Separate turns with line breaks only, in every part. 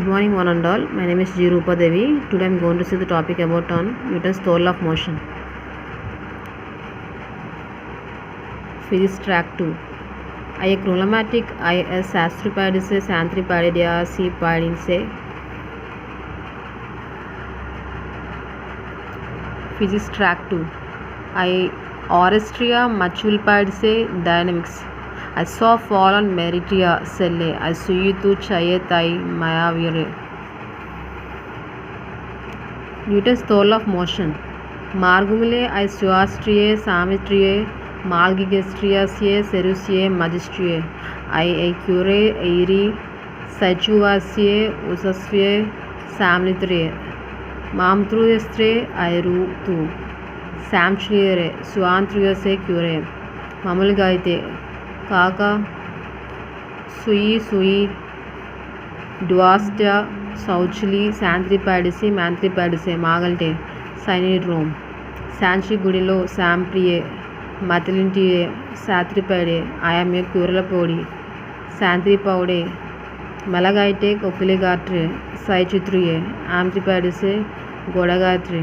Good morning one and all. My name is G. Rupa Devi. Today I am going to see the topic about on Newton's law of motion. Physics track 2. A chromatic IS Astripadice Santripadidia C. Padinse. Physics track 2. I Orestria Machulpadice Dynamics. I saw fallen Meritia Selle. I see tu Chayetai Mayavire. Newton's law of motion. Margumile I suastriae Samitriae Malgigestriae Serusiae Magistriae. I cure Airi Sachuasiae Usasviae Samnitriae. Mamtruestre Airu tu Samtriere Suantriase cure. Mamulgaite Kaka Sui Duastia Sauchili Santripadice Mantripadice Magalte Cyanide Rome Sanchi Gudilo Samprie Mathilintie Satripade I am a Curalapodi Santripaude Malagaite Copiligatre Saichitrie Amtripadice Godagatre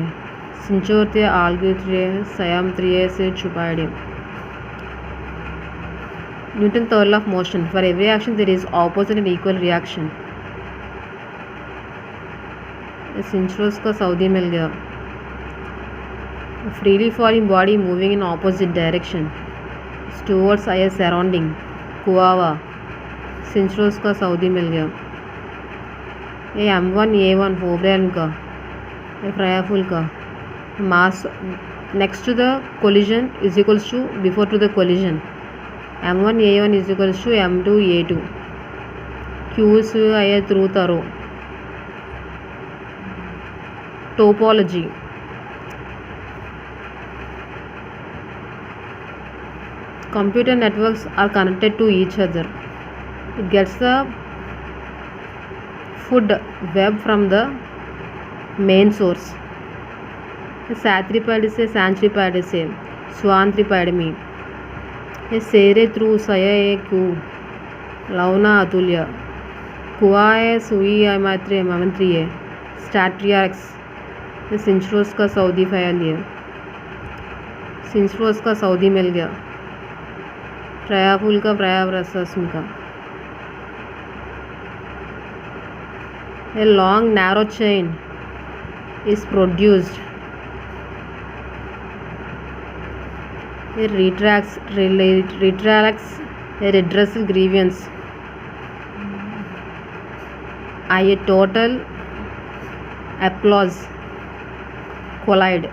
Sinchote Algutre Siamtriace Chupade. Newton's law of motion. For every action there is opposite and equal reaction. सिंचरोस का Saudi मिल गया. Freely falling body moving in opposite direction towards a surrounding. कुआवा सिंचरोस का Saudi मिल गया. ये M1 A1 फोब्रेन का फ्रायाफुल का mass next to the collision is equals to before to the collision. M1 A1 is equals to M2 A2. Q is a through thorough. Topology. Computer networks are connected to each other. It gets the food web from the main source. Satripadice, Santripadice, Swantripademi. A sere through Saya Q Launa Atulia Kuae Sui Matre Mamantrie Statriax Sinchros का Saudi फैल लिया. सिंचरोस का Saudi मिल गया. ट्रायाफुल का प्रयावरसम का. A long narrow chain is produced. It retracts a redressal grievance. A total applause collide.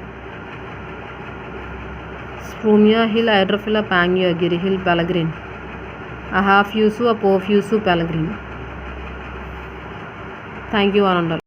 Sprumia hill hydrophila pangea giri hill pellegrin. A half usu a pofusu pellegrin. Thank you one and all.